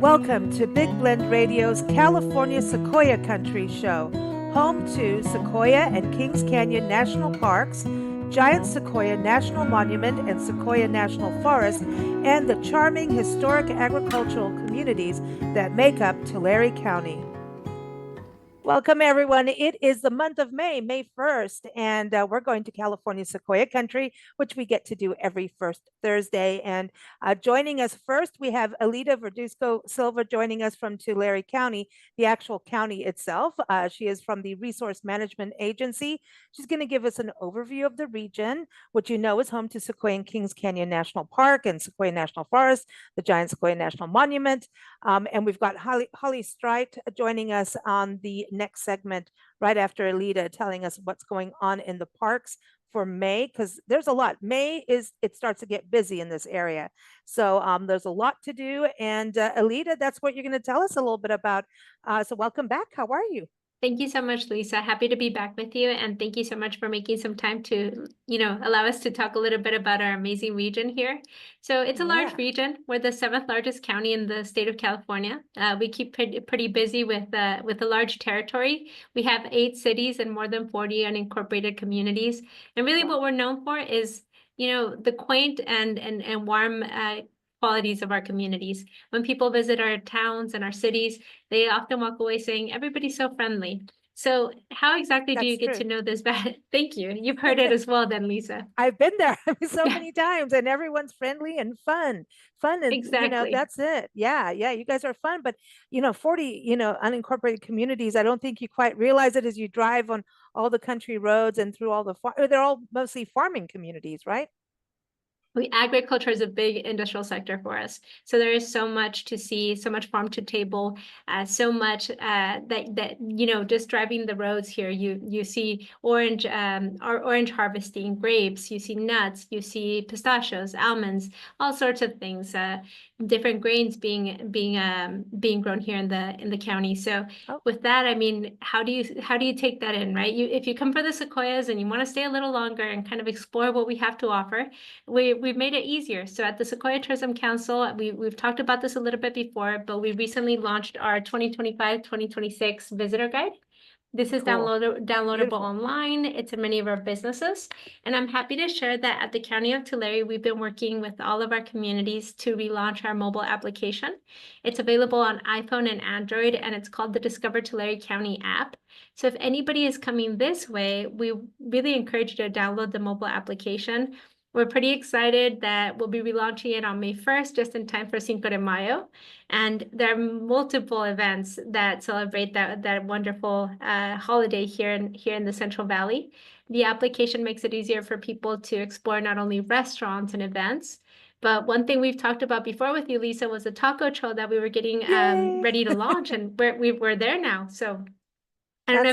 Welcome to Big Blend Radio's California Sequoia Country show, home to Sequoia and Kings Canyon National Parks, Giant Sequoia National Monument and Sequoia National Forest, and the charming historic agricultural communities that make up Tulare County. Welcome, everyone. It is the month of May, May 1st, and we're going to California Sequoia Country, which we get to do every first Thursday. And joining us first, we have Alida Verduzco Silva joining us from Tulare County, the actual county itself. She is from the Resource Management Agency. She's going to give us an overview of the region, which you know is home to Sequoia and Kings Canyon National Park and Sequoia National Forest, the Giant Sequoia National Monument. And we've got Holly Streit joining us on the next segment right after Alida telling us what's going on in the parks for May, because there's a lot. May it starts to get busy in this area. So there's a lot to do. And Alida, that's what you're going to tell us a little bit about. So welcome back. How are you? Thank you so much, Lisa. Happy to be back with you. And thank you so much for making some time to, allow us to talk a little bit about our amazing region here. So it's a large region. We're the 7th largest county in the state of California. We keep pretty busy with a large territory. We have 8 cities and more than 40 unincorporated communities. And really what we're known for is, the quaint and warm qualities of our communities. When people visit our towns and our cities, they often walk away saying, everybody's so friendly. So how exactly do you get to know this bad? Thank you. You've heard it as well then, Lisa. I've been there so many times, and everyone's friendly and fun. And exactly. that's it. Yeah, you guys are fun. But 40, unincorporated communities, I don't think you quite realize it as you drive on all the country roads and through all they're all mostly farming communities, right? Agriculture is a big industrial sector for us. So there is so much to see, so much farm to table, so much that just driving the roads here, you see orange harvesting, grapes, you see nuts, you see pistachios, almonds, all sorts of things, different grains being grown here in the county. So with that, I mean, how do you take that in, right? If you come for the Sequoias and you want to stay a little longer and kind of explore what we have to offer, we've made it easier. So at the Sequoia Tourism Council, we've talked about this a little bit before, but we recently launched our 2025-2026 visitor guide. This is downloadable Beautiful. Online. It's in many of our businesses. And I'm happy to share that at the County of Tulare, we've been working with all of our communities to relaunch our mobile application. It's available on iPhone and Android, and it's called the Discover Tulare County app. So if anybody is coming this way, we really encourage you to download the mobile application. We're pretty excited that we'll be relaunching it on May 1st, just in time for Cinco de Mayo. And there are multiple events that celebrate that wonderful holiday here in the Central Valley. The application makes it easier for people to explore not only restaurants and events, but one thing we've talked about before with you, Lisa, was a taco trail that we were getting ready to launch, and we're there now. So I don't know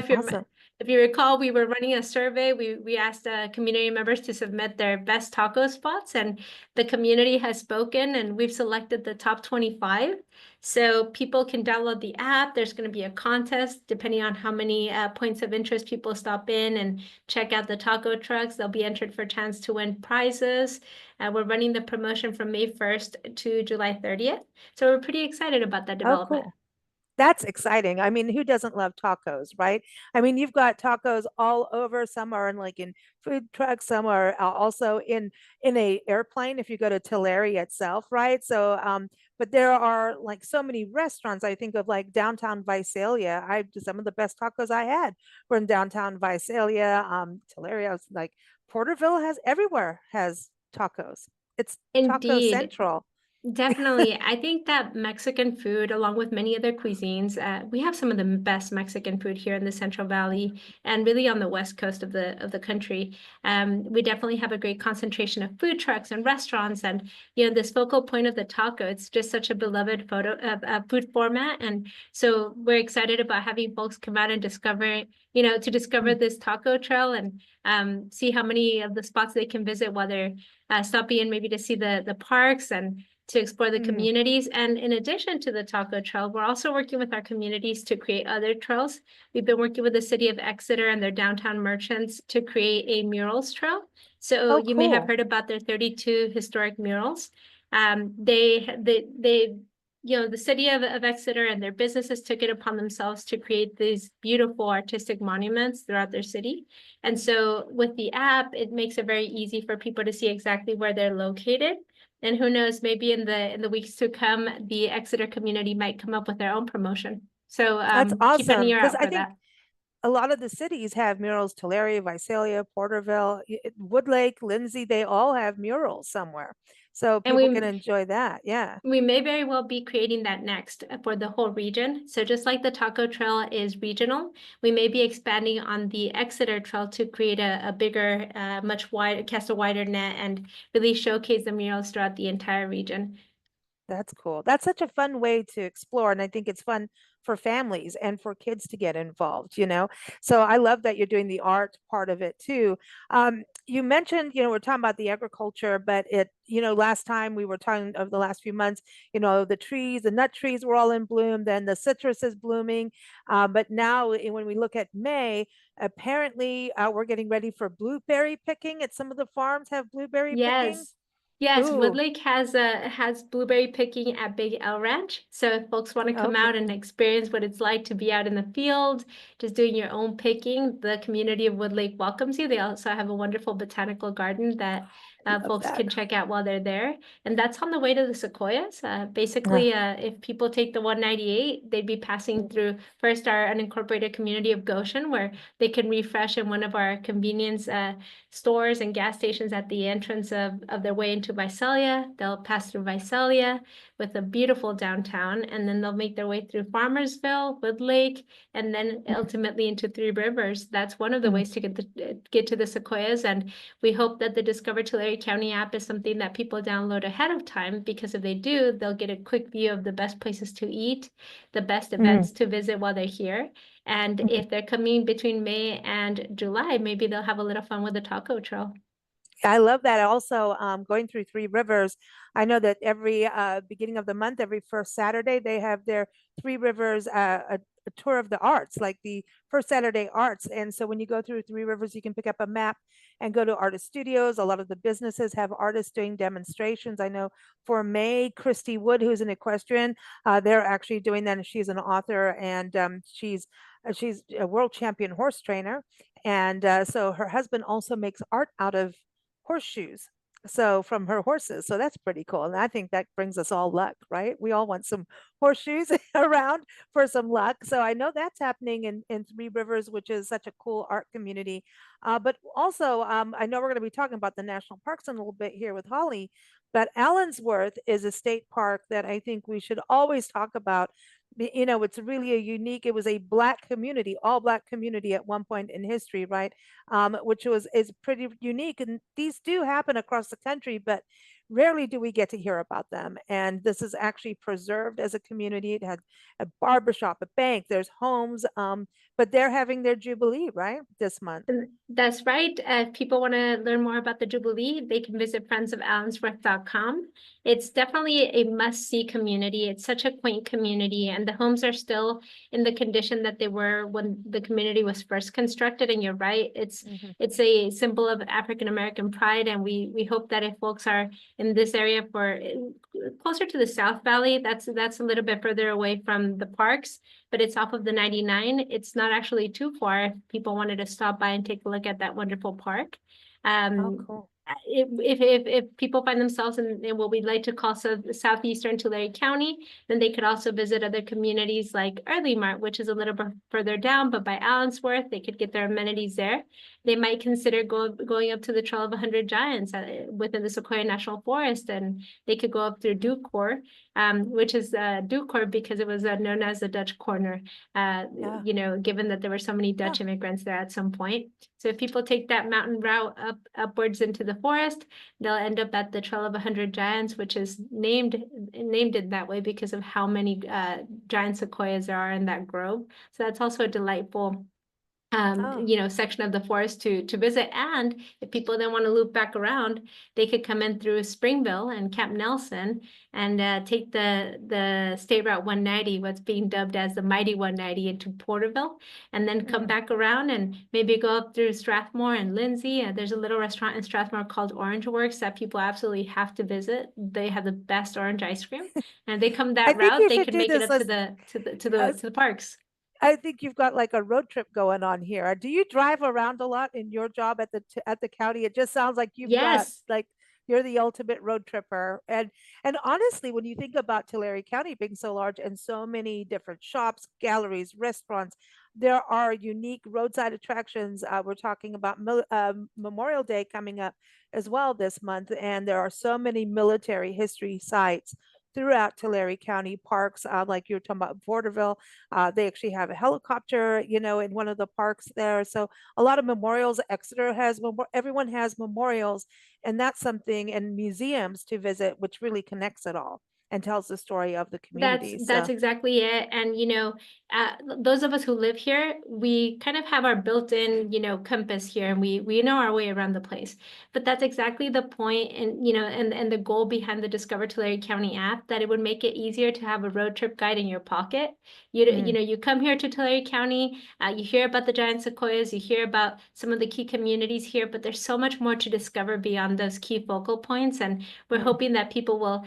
if you recall, we were running a survey. We asked community members to submit their best taco spots, and the community has spoken, and we've selected the top 25. So people can download the app. There's going to be a contest depending on how many points of interest people stop in and check out the taco trucks. They'll be entered for a chance to win prizes. We're running the promotion from May 1st to July 30th. So we're pretty excited about that development. Cool. That's exciting. I mean, who doesn't love tacos, right? I mean, you've got tacos all over. Some are in food trucks. Some are also in a airplane if you go to Tulare itself, right? So, but there are so many restaurants. I think of downtown Visalia. Some of the best tacos I had were in downtown Visalia. Tulare, I was Porterville everywhere has tacos. It's Taco Central. Definitely. I think that Mexican food, along with many other cuisines, we have some of the best Mexican food here in the Central Valley and really on the west coast of the country. We definitely have a great concentration of food trucks and restaurants, and this focal point of the taco. It's just such a beloved food format, and so we're excited about having folks come out and discover this taco trail and see how many of the spots they can visit while they're stopping in, maybe to see the parks and to explore the communities. And in addition to the taco trail, we're also working with our communities to create other trails. We've been working with the city of Exeter and their downtown merchants to create a murals trail. So you may have heard about their 32 historic murals. They the city of Exeter and their businesses took it upon themselves to create these beautiful artistic monuments throughout their city. And so with the app, it makes it very easy for people to see exactly where they're located. And who knows, maybe in the weeks to come, the Exeter community might come up with their own promotion. So That's keep an awesome ear because out I for think that. a lot of the cities have murals. Tulare, Visalia, Porterville, Woodlake, Lindsay, they all have murals somewhere. So And people can enjoy that. Yeah. we may very well be creating that next for the whole region. So just like the Taco Trail is regional, we may be expanding on the Exeter Trail to create a bigger, much wider, cast a wider net and really showcase the murals throughout the entire region. That's cool. That's such a fun way to explore. And I think it's fun for families and for kids to get involved, you know? So I love that you're doing the art part of it too. You mentioned, we're talking about the agriculture, but last time we were talking of the last few months, the trees, the nut trees were all in bloom, then the citrus is blooming. But now when we look at May, apparently we're getting ready for blueberry picking at some of the farms have blueberry picking. Yes. Yes, Ooh, Woodlake has blueberry picking at Big L Ranch. So if folks want to come okay. out and experience what it's like to be out in the field, just doing your own picking, the community of Woodlake welcomes you. They also have a wonderful botanical garden that Love folks that. can check out while they're there. And that's on the way to the Sequoias. Ah, Basically, if people take the 198, they'd be passing mhm, through first our unincorporated community of Goshen, where they can refresh in one of our convenience stores and gas stations at the entrance of their way into Visalia. They'll pass through Visalia with a beautiful downtown, and then they'll make their way through Farmersville, Woodlake, and then mhm, ultimately into Three Rivers. That's one of the mhm. ways to get to the Sequoias, and we hope that the Discover Tulare County app is something that people download ahead of time, because if they do, they'll get a quick view of the best places to eat, the best Mhm, events to visit while they're here. And mhm. if they're coming between May and July, maybe they'll have a little fun with the taco trail. I love that. Also, going through Three Rivers, I know that every beginning of the month, every first Saturday, they have their Three Rivers a tour of the arts, like the first Saturday arts. And so when you go through Three Rivers, you can pick up a map and go to artist studios. A lot of the businesses have artists doing demonstrations. I know for May, Christy Wood, who's an equestrian, they're actually doing that, and she's an author, and she's a world champion horse trainer. And so her husband also makes art out of horseshoes. So from her horses. So that's pretty cool. And I think that brings us all luck, right? We all want some horseshoes around for some luck. So I know that's happening in Three Rivers, which is such a cool art community. But also, I know we're going to be talking about the national parks in a little bit here with Holly, but Allensworth is a state park that I think we should always talk about. It's really it was a Black community, all Black community at one point in history, right? Which is pretty unique. And these do happen across the country, but rarely do we get to hear about them. And this is actually preserved as a community. It had a barbershop, a bank, there's homes, but they're having their Jubilee, right? This month. And that's right. If people want to learn more about the Jubilee, they can visit friendsofallensworth.com. It's definitely a must-see community. It's such a quaint community, and the homes are still in the condition that they were when the community was first constructed. And you're right, Mhm. it's a symbol of African American pride, and we hope that if folks are in this area for closer to the South Valley, that's a little bit further away from the parks, but it's off of the 99. It's not actually too far if people wanted to stop by and take a look at that wonderful park. Oh, Um, cool. if people find themselves in what we'd like to call southeastern Tulare County, then they could also visit other communities like Early Mart, which is a little bit further down, but by Allensworth, they could get their amenities there. They might consider going up to the Trail of 100 Giants within the Sequoia National Forest, and they could go up through Ducor, which is Ducor because it was known as the Dutch Corner, Yeah. given that there were so many Huh. Dutch immigrants there at some point. So if people take that mountain route upwards into the forest, they'll end up at the Trail of 100 Giants, which is named it that way because of how many giant sequoias there are in that grove. So that's also a delightful section of the forest to visit. And if people then want to loop back around, they could come in through Springville and Camp Nelson and take the State Route 190, what's being dubbed as the Mighty 190, into Porterville, and then come back around and maybe go up through Strathmore and Lindsay. There's a little restaurant in Strathmore called Orange Works that people absolutely have to visit. They have the best orange ice cream, and they come that route, they could make it up to the parks. I think you've got like a road trip going on here. Do you drive around a lot in your job at the county? It just sounds like you've got like you're the ultimate road tripper. And honestly, when you think about Tulare County being so large and so many different shops, galleries, restaurants, there are unique roadside attractions. We're talking about Memorial Day coming up as well this month, and there are so many military history sites throughout Tulare County parks, like you were talking about Porterville. They actually have a helicopter, in one of the parks there. So a lot of memorials. Exeter has, everyone has memorials, and that's something, and museums to visit, which really connects it all and tells the story of the community. That's exactly it. And, those of us who live here, we kind of have our built-in, compass here, and we know our way around the place. But that's exactly the point, and the goal behind the Discover Tulare County app, that it would make it easier to have a road trip guide in your pocket. You come here to Tulare County, you hear about the giant sequoias, you hear about some of the key communities here, but there's so much more to discover beyond those key focal points. And we're hoping that people will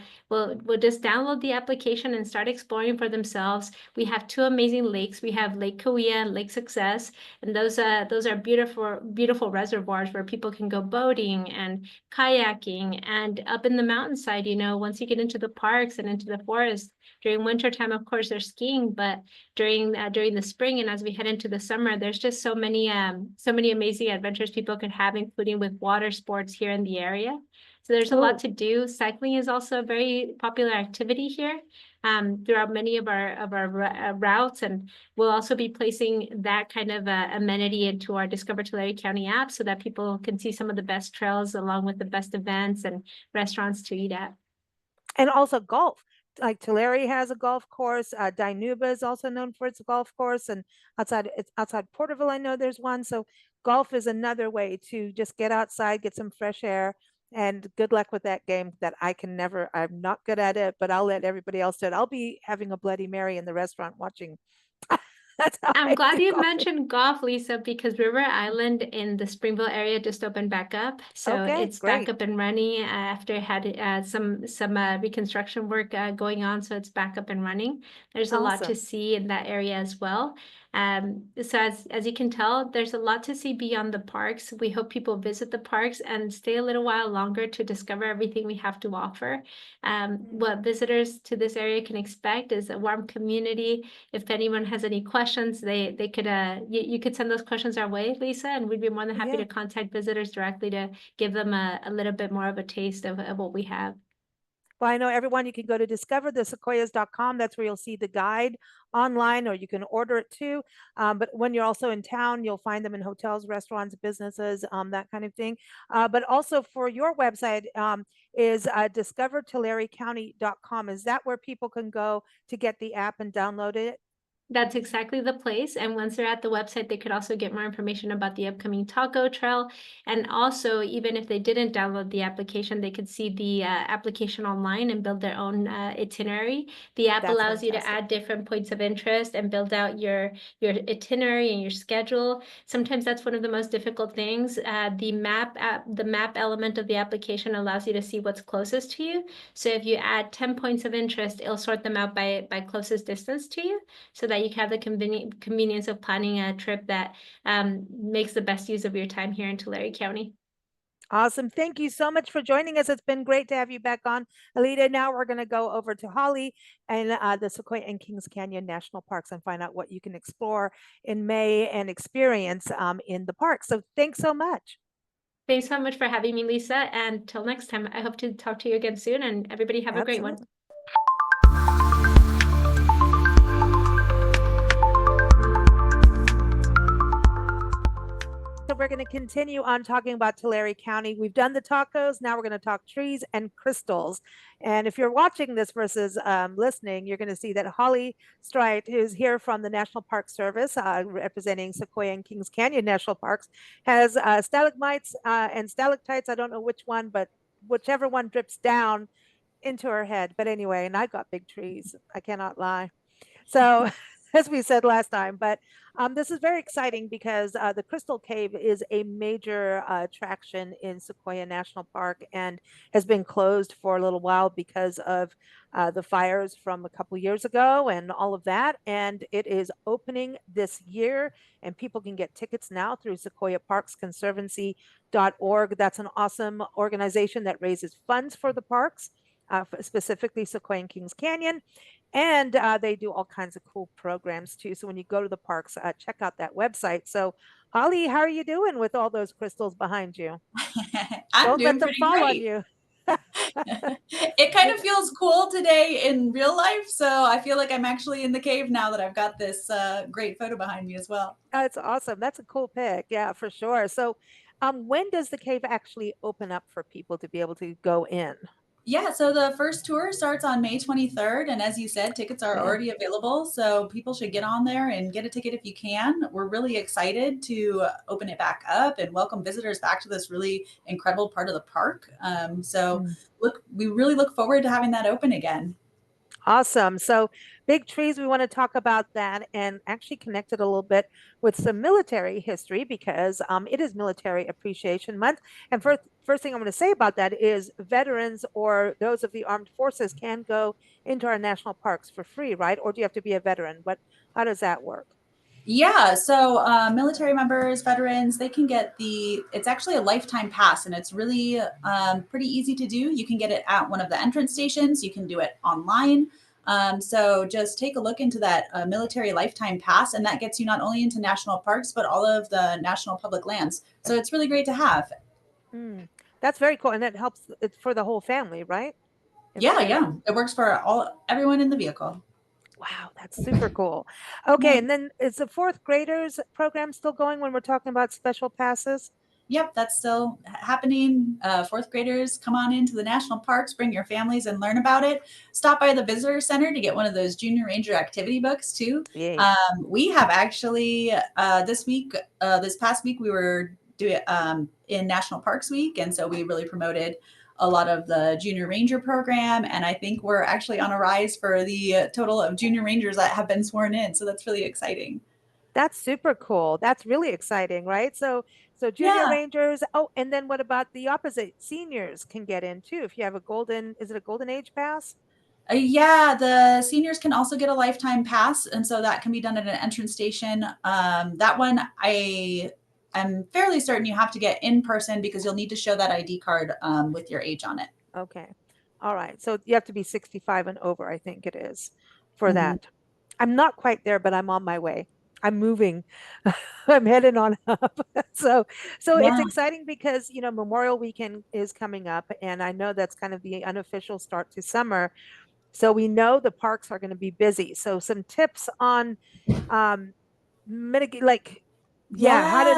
just download the application and start exploring for themselves. We have two amazing lakes. We have Lake Cahuilla and Lake Success, and those are beautiful reservoirs where people can go boating and kayaking. And up in the mountainside, once you get into the parks and into the forest, during wintertime, of course, there's skiing, but during the spring and as we head into the summer, there's just so many amazing adventures people could have, including with water sports here in the area. So there's a lot to do. Cycling is also a very popular activity here throughout many of our routes, and we'll also be placing that kind of amenity into our Discover Tulare County app so that people can see some of the best trails along with the best events and restaurants to eat at. And also golf. Like Tulare has a golf course. Dinuba is also known for its golf course, and outside Porterville, I know there's one. So golf is another way to just get outside, get some fresh air. And good luck with that game that I'm not good at it, but I'll let everybody else do it. I'll be having a Bloody Mary in the restaurant watching. I'm glad you mentioned golf, Lisa, because River Island in the Springville area just opened back up. So it's back up and running after it had some reconstruction work going on. So it's back up and running. There's a lot to see in that area as well. So as you can tell, there's a lot to see beyond the parks. We hope people visit the parks and stay a little while longer to discover everything we have to offer. What visitors to this area can expect is a warm community. If anyone has any questions, they could you could send those questions our way, Lisa, and we'd be more than happy to contact visitors directly to give them a little bit more of a taste of what we have. Well, I know everyone, you can go to discoverthesequoias.com. That's where you'll see the guide online, or you can order it too. But when you're also in town, you'll find them in hotels, restaurants, businesses, that kind of thing. But also for your website is discovertularecounty.com. Is that where people can go to get the app and download it? That's exactly the place. And once they're at the website, they could also get more information about the upcoming taco trail. And also, even if they didn't download the application, they could see the application online and build their own itinerary. The app allows you to add different points of interest and build out your itinerary and your schedule. Sometimes that's one of the most difficult things. The map element of the application allows you to see what's closest to you. So if you add 10 points of interest, it'll sort them out by closest distance to you, so that you can have the convenience of planning a trip that makes the best use of your time here in Tulare County. Awesome. Thank you so much for joining us. It's been great to have you back on, Alida. Now we're going to go over to Holly and the Sequoia and Kings Canyon National Parks and find out what you can explore in May and experience in the park. So thanks so much. Thanks so much for having me, Lisa. And till next time, I hope to talk to you again soon, and everybody have a great one. So we're going to continue on talking about Tulare County. We've done the tacos. Now we're going to talk trees and crystals. And if you're watching this versus listening, you're going to see that Holly Streit, who's here from the National Park Service, representing Sequoia and Kings Canyon National Parks, has stalagmites and stalactites. I don't know which one, but whichever one drips down into her head. But anyway, and I got big trees. I cannot lie. So, as we said last time, but this is very exciting because the Crystal Cave is a major attraction in Sequoia National Park and has been closed for a little while because of the fires from a couple years ago and all of that. And it is opening this year, and people can get tickets now through sequoiaparksconservancy.org. That's an awesome organization that raises funds for the parks, specifically Sequoia and Kings Canyon. And they do all kinds of cool programs too. So when you go to the parks, check out that website. So, Holly, how are you doing with all those crystals behind you? I'm Don't let doing them pretty fall on great. you. It kind of feels cool today in real life. So I feel like I'm actually in the cave now that I've got this great photo behind me as well. That's awesome. That's a cool pick. Yeah, for sure. So, when does the cave actually open up for people to be able to go in? Yeah, so the first tour starts on May 23rd. And as you said, tickets are Yeah. already available. So people should get on there and get a ticket if you can. We're really excited to open it back up and welcome visitors back to this really incredible part of the park. Mm. We really look forward to having that open again. Awesome. So, big trees, we want to talk about that and actually connect it a little bit with some military history because it is Military Appreciation Month. And first thing I'm going to say about that is veterans or those of the armed forces can go into our national parks for free, right? Or do you have to be a veteran? How does that work? Yeah, so military members, veterans, they can get it's actually a lifetime pass and it's really pretty easy to do. You can get it at one of the entrance stations, you can do it online. So just take a look into that military lifetime pass, and that gets you not only into national parks, but all of the national public lands. So it's really great to have. Mm, that's very cool. And that helps it's for the whole family, right? Yeah, Instead, yeah. It works for everyone in the vehicle. wow, that's super cool. Okay, Yeah. and then is the fourth graders program still going when we're talking about special passes? Yep, that's still happening. Fourth graders, come on into the national parks, bring your families and learn about it. Stop by the visitor center to get one of those junior ranger activity books too. Yay. We have actually this past week, we were doing in National Parks Week, and so we really promoted a lot of the junior ranger program. And I think we're actually on a rise for the total of junior rangers that have been sworn in. So that's really exciting. That's super cool. That's really exciting, right? So junior Yeah. rangers. Oh, and then what about the opposite? Seniors can get in too if you have is it a golden age pass? Yeah, the seniors can also get a lifetime pass, and so that can be done at an entrance station. That one I am fairly certain you have to get in person because you'll need to show that ID card with your age on it. Okay. All right. So you have to be 65 and over, I think it is for Mhm. that. I'm not quite there, but I'm on my way. I'm moving. I'm heading on up. So it's Yeah. exciting because, Memorial Weekend is coming up, and I know that's kind of the unofficial start to summer. So we know the parks are going to be busy. So some tips on um mitigate yeah, how to Yeah.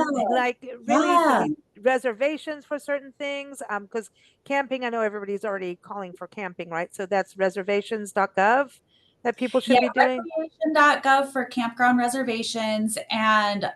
really Yeah. maybe reservations for certain things. Because camping, I know everybody's already calling for camping, right? So that's reservations.gov that people should Yeah, be doing. recreation.gov for campground reservations. And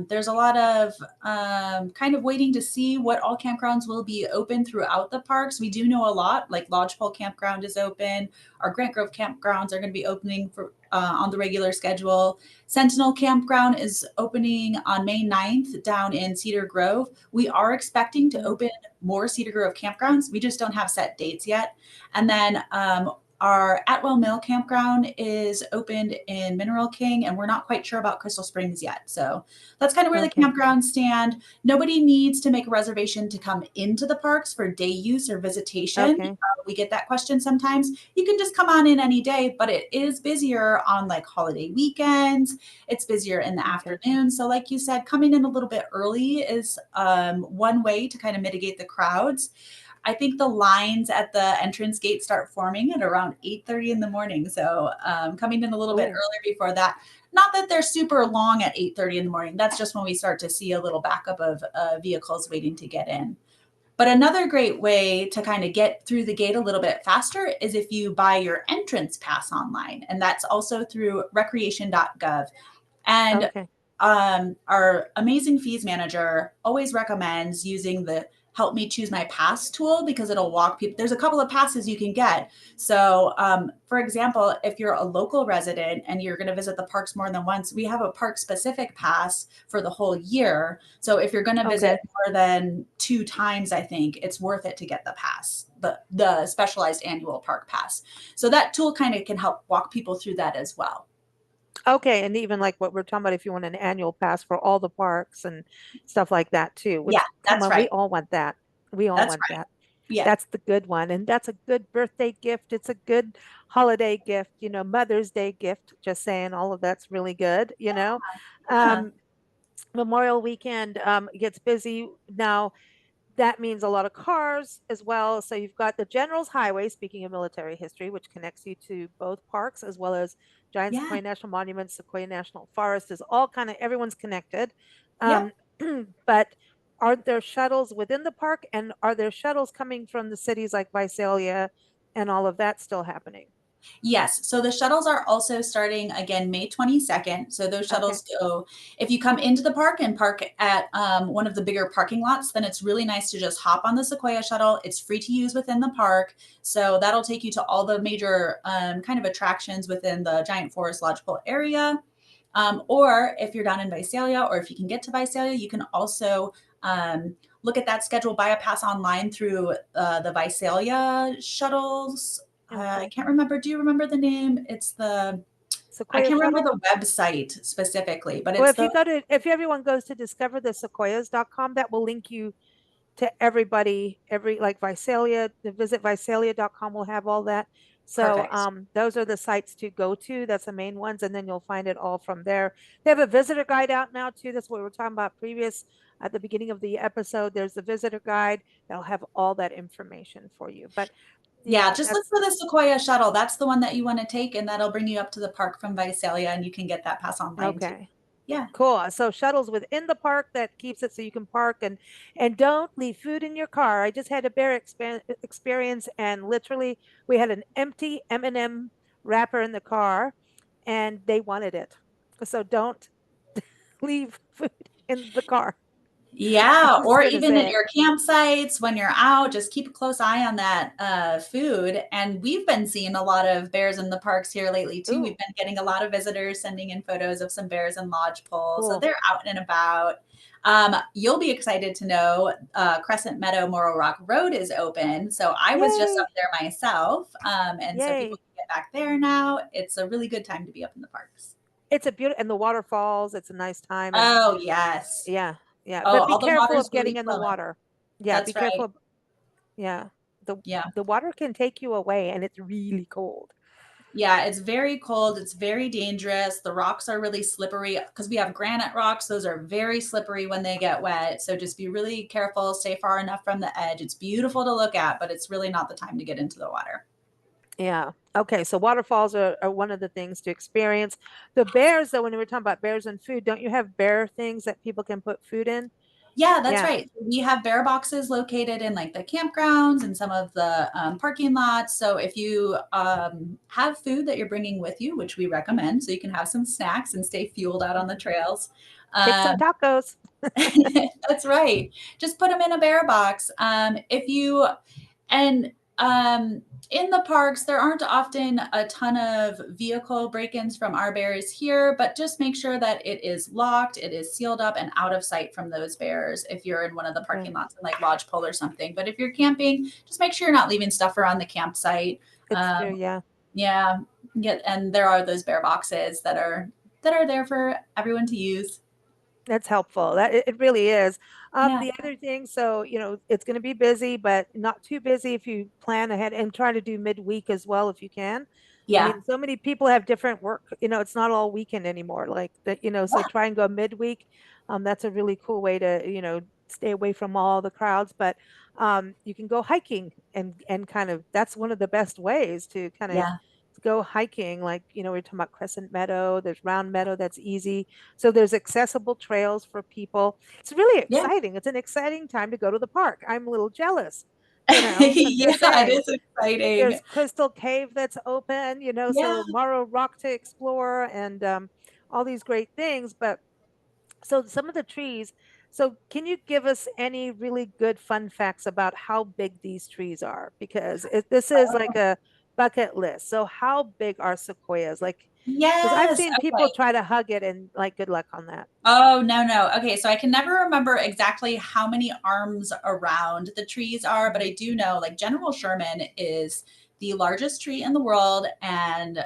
there's a lot of kind of waiting to see what all campgrounds will be open throughout the parks. We do know a lot, like Lodgepole Campground is open. Our Grant Grove campgrounds are going to be opening for on the regular schedule. Sentinel Campground is opening on May 9th down in Cedar Grove. We are expecting to open more Cedar Grove campgrounds. We just don't have set dates yet. And then our Atwell Mill campground is opened in Mineral King, and we're not quite sure about Crystal Springs yet. So that's kind of where the Okay. campgrounds stand. Nobody needs to make a reservation to come into the parks for day use or visitation. Okay. We get that question sometimes. You can just come on in any day, but it is busier on like holiday weekends. It's busier in the Okay. afternoon. So like you said, coming in a little bit early is one way to kind of mitigate the crowds. I think the lines at the entrance gate start forming at around 8:30 in the morning. So coming in a little bit Ooh. earlier before that. Not that they're super long at 8:30 in the morning. That's just when we start to see a little backup of vehicles waiting to get in. But another great way to kind of get through the gate a little bit faster is if you buy your entrance pass online, and that's also through recreation.gov. And Okay. our amazing fees manager always recommends using the help me choose my pass tool because it'll walk people. There's a couple of passes you can get. So, for example, if you're a local resident and you're going to visit the parks more than once, we have a park specific pass for the whole year. So if you're going to visit Okay. more than 2 times, I think it's worth it to get the pass, the specialized annual park pass. So that tool kind of can help walk people through that as well. Okay, and even like what we're talking about, if you want an annual pass for all the parks and stuff like that too, Yeah, which come that's on, we right. all want that. We all That's want right. that. Yeah. That's the good one. And that's a good birthday gift. It's a good holiday gift, Mother's Day gift. Just saying, all of that's really good. Yeah. Um, Memorial weekend gets busy now. That means a lot of cars as well. So you've got the General's Highway, speaking of military history, which connects you to both parks, as well as Giant Yeah. Sequoia National Monument, Sequoia National Forest is all kind of, everyone's connected. Yep. Um, but are there shuttles within the park, and are there shuttles coming from the cities like Visalia and all of that still happening? Yes. So the shuttles are also starting again May 22nd. So those Okay. shuttles go, if you come into the park and park at one of the bigger parking lots, then it's really nice to just hop on the Sequoia shuttle. It's free to use within the park. So that'll take you to all the major kind of attractions within the Giant Forest Lodgepole area. Or if you're down in Visalia, or if you can get to Visalia, you can also look at that schedule, buy a pass online through the Visalia shuttles. I Okay. can't remember. Do you remember the name? I Sequoia can't remember Shuttle? the website specifically, but Well, it's the if everyone goes to discoverthesequoias.com, that will link you to everybody, like Visalia, the visit Visalia.com will have all that. So perfect. those are the sites to go to. That's the main ones. And then you'll find it all from there. They have a visitor guide out now too. That's what we were talking about previous at the beginning of the episode. There's the visitor guide that'll have all that information for you. But Yeah, yeah, just look that's for the Sequoia shuttle. That's the one that you want to take, and that'll bring you up to the park from Visalia, and you can get that pass online too. okay. Yeah. Cool. So shuttles within the park that keeps it so you can park and don't leave food in your car. I just had a bear experience, and literally we had an empty M&M wrapper in the car and they wanted it. So don't leave food in the car. I'm Yeah, just or here to even say at it. your campsites when you're out, just keep a close eye on that food. And we've been seeing a lot of bears in the parks here lately too. We've Ooh, been getting a lot of visitors sending in photos of some bears in lodge poles. So cool. they're out and about. You'll be excited to know Crescent Meadow Morro Rock Road is open. So I was just up Yay. there myself. And so people Yay. can get back there now. It's a really good time to be up in the parks. It's a beautiful, and the waterfalls, it's a nice time. And Oh, yes. yeah, yeah. Oh, But be all the careful water's of getting really in the flowing. water. Yeah, be That's right. careful. Yeah. The Yeah. the water can take you away and it's really cold. Yeah, it's very cold. It's very dangerous. The rocks are really slippery because we have granite rocks. Those are very slippery when they get wet. So just be really careful, stay far enough from the edge. It's beautiful to look at, but it's really not the time to get into the water. Yeah. Okay. So waterfalls are one of the things to experience. The bears, though, when we were talking about bears and food, don't you have bear things that people can put food in? Yeah, that's Yeah. right. We have bear boxes located in like the campgrounds and some of the parking lots. So if you have food that you're bringing with you, which we recommend, so you can have some snacks and stay fueled out on the Mhm. trails. Pick some Um, tacos. That's right. Just put them in a bear box. If you and in the parks, there aren't often a ton of vehicle break-ins from our bears here, but just make sure that it is locked, it is sealed up, and out of sight from those bears. If you're in one of the Okay. parking lots in like Lodgepole or something, but if you're camping, just make sure you're not leaving stuff around the campsite. It's true. Um, Yeah. yeah, and there are those bear boxes that are there for everyone to use. That's helpful. It really is. Yeah. The other thing, so it's going to be busy, but not too busy if you plan ahead and try to do midweek as well if you can. I Yeah. mean, so many people have different work. It's not all weekend anymore. Like that. So try and go midweek. That's a really cool way to stay away from all the crowds, but you can go hiking and kind of that's one of the best ways to kind of Yeah. go hiking. Like, we're talking about Crescent Meadow, there's Round Meadow that's easy. So there's accessible trails for people. It's really Yeah. exciting. It's an exciting time to go to the park. I'm a little jealous, I'm Yeah, just it saying. is exciting. There's Crystal Cave that's open, Yeah. so Morrow Rock to explore and all these great things. But so some of the trees, so can you give us any really good fun facts about how big these trees are? Because this is like a bucket list. So how big are sequoias? Like, because I've Yes. seen people Okay. try to hug it and like good luck on that. Oh, no, no. Okay, so I can never remember exactly how many arms around the trees are, but I do know like General Sherman is the largest tree in the world, and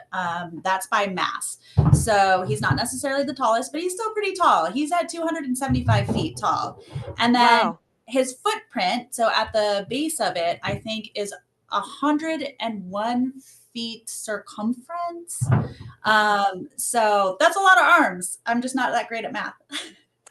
that's by mass. So he's not necessarily the tallest, but he's still pretty tall. He's at 275 feet tall. And then Wow. his footprint, so at the base of it, I think is 101 feet circumference. So that's a lot of arms. I'm just not that great at math.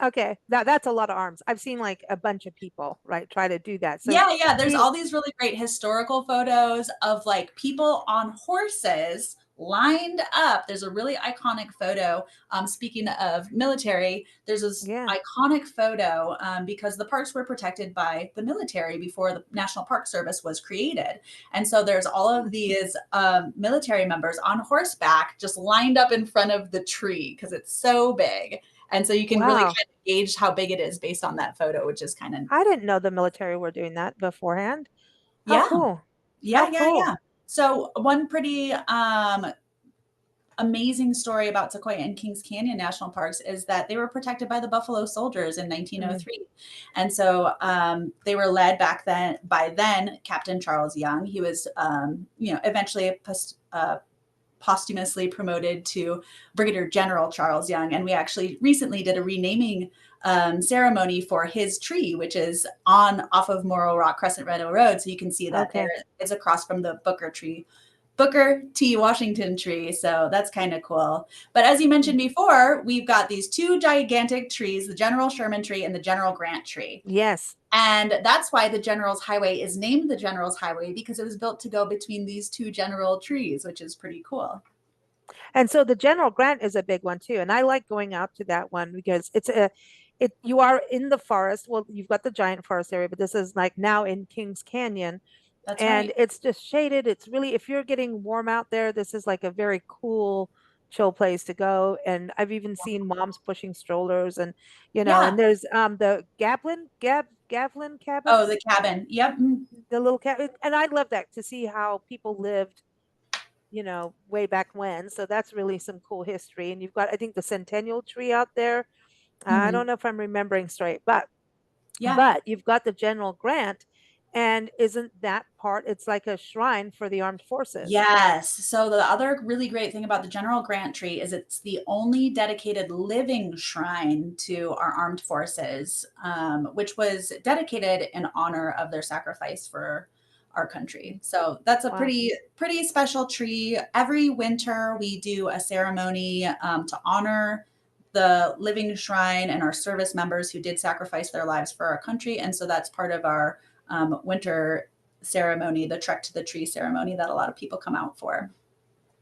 Okay, that's a lot of arms. I've seen like a bunch of people, right, try to do that. So Yeah, yeah. There's he, all these really great historical photos of like people on horses lined up. There's a really iconic photo. Speaking of military, there's this yeah. iconic photo because the parks were protected by the military before the National Park Service was created. And so there's all of these military members on horseback just lined up in front of the tree because it's so big. And so you can really Wow. kind of gauge how big it is based on that photo, which is kind of, I didn't know the military were doing that beforehand. How yeah. cool. How Yeah, yeah, cool. yeah. So one pretty amazing story about Sequoia and Kings Canyon National Parks is that they were protected by the Buffalo Soldiers in Mm. 1903. And so they were led back then by then Captain Charles Young. He was, eventually posthumously promoted to Brigadier General Charles Young. And we actually recently did a renaming ceremony for his tree, which is off of Morrow Rock Crescent Meadow Road. So you can see that Okay. there is across from the Booker T. Washington tree. So that's kind of cool. But as you mentioned before, we've got these two gigantic trees, the General Sherman tree and the General Grant tree. Yes. And that's why the General's Highway is named the General's Highway, because it was built to go between these two general trees, which is pretty cool. And so the General Grant is a big one too. And I like going out to that one because you are in the forest. Well, you've got the giant forest area, but this is like now in Kings Canyon. That's And right. it's just shaded. It's really, if you're getting warm out there, this is like a very cool, chill place to go. And I've even seen moms pushing strollers and Yeah. there's the Gavlin Oh, cabins, the cabin. Yep. the little cabin. And I love that to see how people lived way back when. So that's really some cool history. And you've got, I think, the centennial tree out there. I Mm-hmm. don't know if I'm remembering straight, but Yeah. you've got the General Grant, and isn't that part? It's like a shrine for the armed forces. Yes. So the other really great thing about the General Grant tree is it's the only dedicated living shrine to our armed forces, which was dedicated in honor of their sacrifice for our country. So that's a Wow. pretty special tree. Every winter we do a ceremony to honor the living shrine and our service members who did sacrifice their lives for our country. And so that's part of our winter ceremony, the trek to the tree ceremony that a lot of people come out for.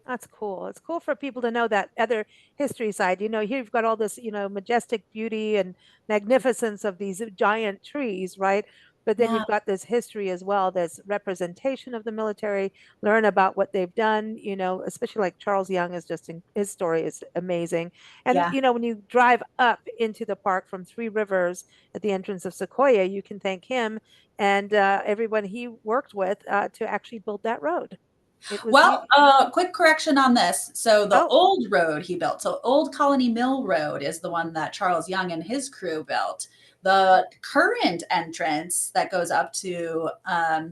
That's cool. It's cool for people to know that other history side. Here you've got all this, majestic beauty and magnificence of these giant trees, right? But then Yeah, you've got this history as well, this representation of the military, learn about what they've done, especially like Charles Young is his story is amazing. And, yeah. when you drive up into the park from Three Rivers at the entrance of Sequoia, you can thank him and everyone he worked with to actually build that road. It was Well, quick correction on this. So the oh, old road he built, so Old Colony Mill Road is the one that Charles Young and his crew built. The current entrance that goes up to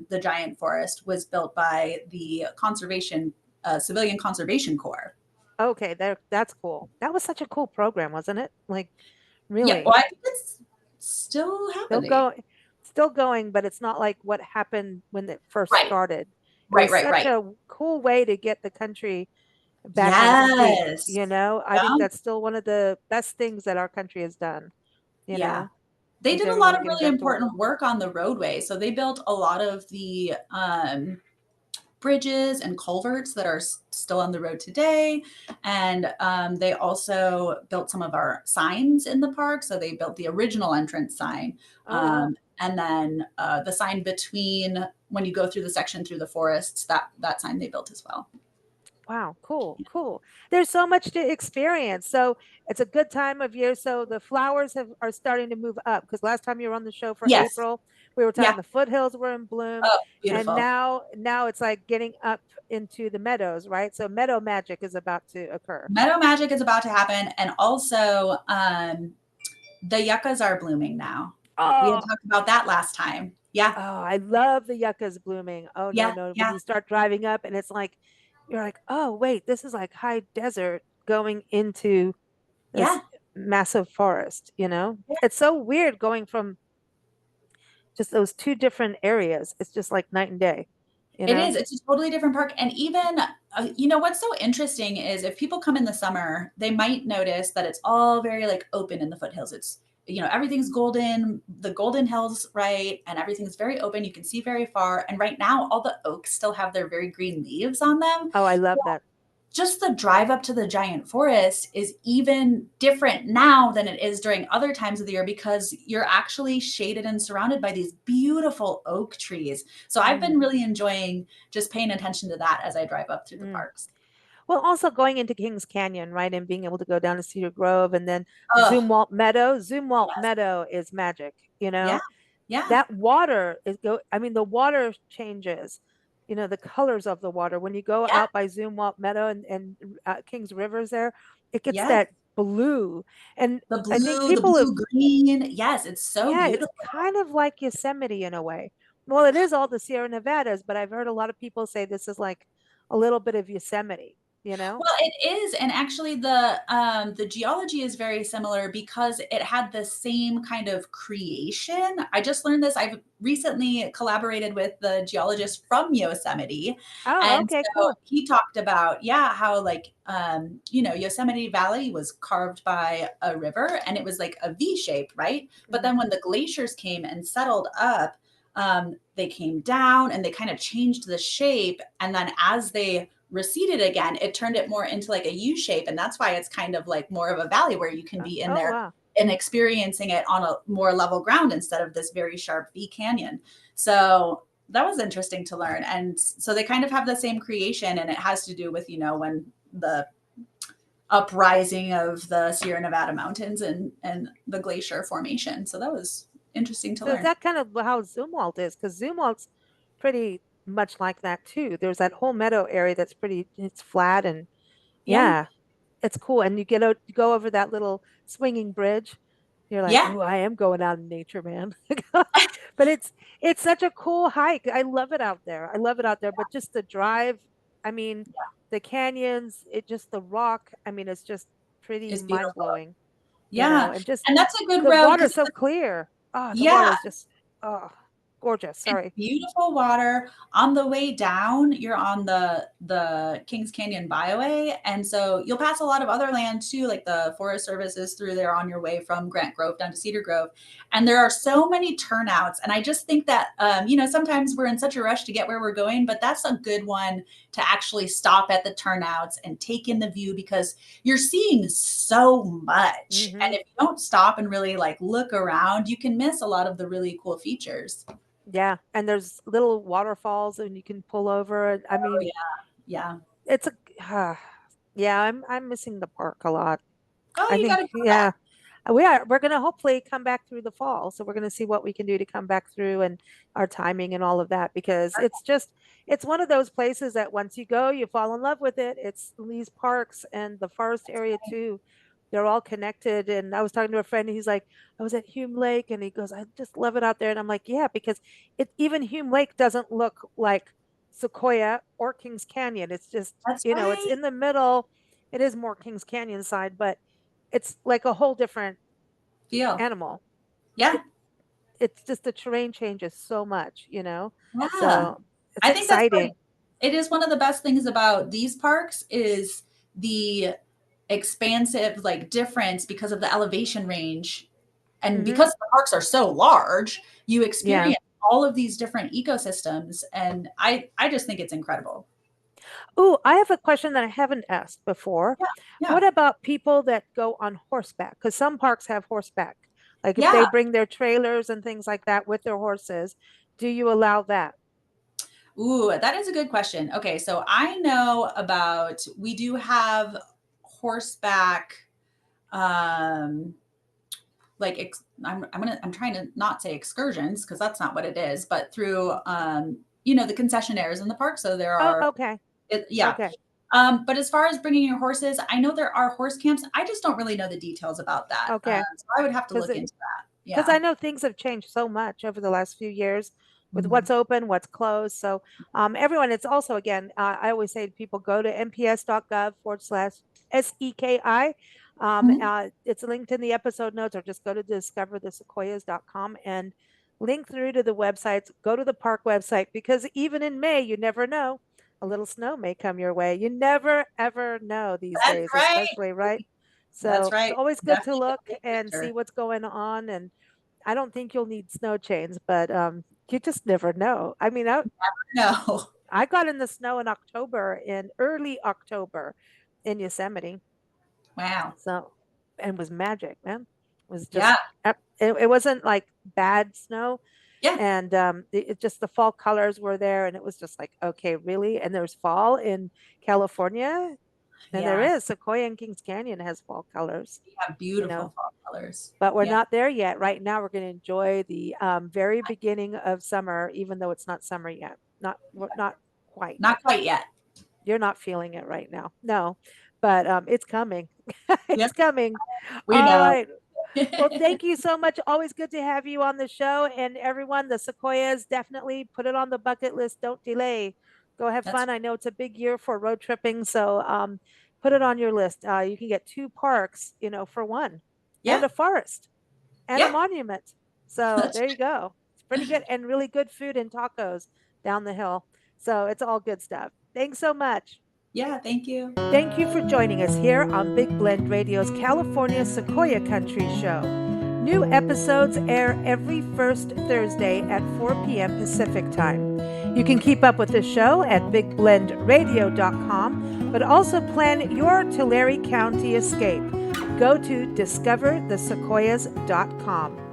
the giant forest was built by the Civilian Conservation Corps. okay, that's cool. That was such a cool program, wasn't it? Like, Yeah, really, well, I think it's still still happening. go, still going, but it's not like what happened when it first Right, started. It right, was right, such right. a cool way to get the country back on its feet. Yes. I think Yeah. that's still one of the best things that our country has done, you Yeah. know. They Is did a everyone lot of getting really back to work? important work on the roadway. So they built a lot of the bridges and culverts that are still on the road today. And they also built some of our signs in the park. So they built the original entrance sign. Oh, wow. And then the sign between when you go through the section through the forests, that sign they built as well. Wow, cool, cool. There's so much to experience. So it's a good time of year. So the flowers are starting to move up because last time you were on the show for Yes. April, we were Yeah. talking the foothills were in bloom, Oh, and beautiful. now it's like getting up into the meadows, right? So meadow magic is about to occur. Meadow magic is about to happen. And also the yuccas are blooming now. We had Oh, talked about that last time. Yeah. oh, I love the yuccas blooming. Oh no, Yeah. no. When Yeah. you start driving up and it's like you're like, oh wait, this is like high desert going into this Yeah. massive forest, you know? It's so weird going from just those two different areas. It's just like night and day, you It know? is. It's a totally different park. And even, what's so interesting is if people come in the summer, they might notice that it's all very like open in the foothills. It's, everything's golden, the golden hills, right? And everything's very open. You can see very far. And right now, all the oaks still have their very green leaves on them. Oh, I love that. Just the drive up to the giant forest is even different now than it is during other times of the year because you're actually shaded and surrounded by these beautiful oak trees. So I've been really enjoying just paying attention to that as I drive up through the Mm. parks. Well, also going into Kings Canyon, right? And being able to go down to Cedar Grove and then Oh, Zumwalt Meadow. Zumwalt yes. Meadow is magic, you Yeah. know? Yeah. That water I mean, the water changes, the colors of the water. When you go Yeah. out by Zumwalt Meadow and Kings Rivers there, it gets Yes. that blue. And The I think blue, the people have, blue green. Yes. It's so yeah, it's beautiful. kind of like Yosemite in a way. Well, it is all the Sierra Nevadas, but I've heard a lot of people say this is like a little bit of Yosemite, you know? Well, it is, and actually the geology is very similar because it had the same kind of creation. I just learned this. I've recently collaborated with the geologist from Yosemite, Oh, and okay, so cool. he talked about, yeah, how like Yosemite Valley was carved by a river and it was like a V shape, right? But Mhm. then when the glaciers came and settled up, they came down and they kind of changed the shape, and then as they receded again, it turned it more into like a U shape. And that's why it's kind of like more of a valley where you can be in Oh, there wow. and experiencing it on a more level ground instead of this very sharp V canyon. So that was interesting to learn. And so they kind of have the same creation, and it has to do with, when the uprising of the Sierra Nevada mountains and the glacier formation. So that was interesting to So is learn. that kind of how Zumwalt is? Because Zumwalt's pretty much like that too. There's that whole meadow area that's it's flat and Yeah. yeah, it's cool. And you go over that little swinging bridge. You're like, Yeah. oh, I am going out in nature, man. But it's such a cool hike. I love it out there. I love it out there. But just the drive, I mean, the canyons, the rock, I mean, it's just pretty It's beautiful. mind-blowing, Yeah. and just And that's a good the road because water's so clear. Oh, the water yeah, is just oh gorgeous. it's Sorry. beautiful water. On the way down, you're on the Kings Canyon Byway, and so you'll pass a lot of other land too, like the Forest Service is through there on your way from Grant Grove down to Cedar Grove. And there are so many turnouts, and I just think that sometimes we're in such a rush to get where we're going, but that's a good one to actually stop at the turnouts and take in the view because you're seeing so much. Hmm. And if you don't stop and really like look around, you can miss a lot of the really cool features. Yeah, and there's little waterfalls and you can pull over. I Oh mean, yeah. Yeah. it's a yeah, I'm missing the park a lot. Oh, I you think gotta come yeah, back. we're gonna hopefully come back through the fall. So we're gonna see what we can do to come back through and our timing and all of that because it's one of those places that once you go, you fall in love with it. It's these parks and the forest area too. They're all connected. And I was talking to a friend, and he's like, I was at Hume Lake, and he goes, I just love it out there. And I'm like, yeah, because even Hume Lake doesn't look like Sequoia or Kings Canyon. It's just, That's it's right. in the middle. It is more Kings Canyon side, but it's like a whole different Feel. animal. Yeah. It it's just the terrain changes so much. Yeah. So it's I think that's exciting. right. It is one of the best things about these parks is the expansive like difference because of the elevation range And Mhm. because the parks are so large, you Yeah. experience all of these different ecosystems. And I just think it's incredible. Ooh, I have a question that I haven't asked before. Yeah. What about people that go on horseback? Because some parks have horseback. Like if Yeah. they bring their trailers and things like that with their horses, do you allow that? Ooh, that is a good question. Okay, so I know we do have horseback, um, I'm trying to not say excursions because that's not what it is, but through the concessionaires in the park. So there Oh, are, okay. yeah. Okay. But as far as bringing your horses, I know there are horse camps. I just don't really know the details about that. Okay. So I would have to Because look into that. because Yeah. I know things have changed so much over the last few years with Mhm. what's open, what's closed. So everyone, it's also, again, I always say to people, go to nps.gov/SEKI. Mhm. It's linked in the episode notes, or just go to discoverthesequoias.com and link through to the websites. Go to the park website, because even in May, you never know. A little snow may come your way. You never, ever know these That's days, right. especially, right? That's So it's right. always good to Definitely look a big and see factor. what's going on. And I don't think you'll need snow chains, but you just never know. I mean, No. I got in the snow in early October in Yosemite. Wow. So, and it was magic, man. It was just, Yeah. it wasn't like bad snow. Yeah. And it just, the fall colors were there, and it was just like, okay, really? And there's fall in California, and there Yeah. is. Sequoia and Kings Canyon has fall colors, We have you beautiful know. fall colors. But we're Yeah. not there yet. Right now, we're going to enjoy the very beginning of summer, even though it's not summer yet. Not quite. Not quite yet. You're not feeling it right now. No, but it's coming. Yeah. It's coming. We All know. right. Well, thank you so much. Always good to have you on the show. And everyone, the Sequoias, definitely put it on the bucket list. Don't delay. Go have That's fun. I know it's a big year for road tripping, so put it on your list. You can get 2 parks, for one, and yeah. a forest and a Yeah. monument. So That's there you go. It's pretty good, and really good food and tacos down the hill. So it's all good stuff. Thanks so much. Yeah. Thank you. Thank you for joining us here on Big Blend Radio's California Sequoia Country Show. New episodes air every first Thursday at 4 p.m. Pacific Time. You can keep up with the show at bigblendradio.com, but also plan your Tulare County escape. Go to discoverthesequoias.com.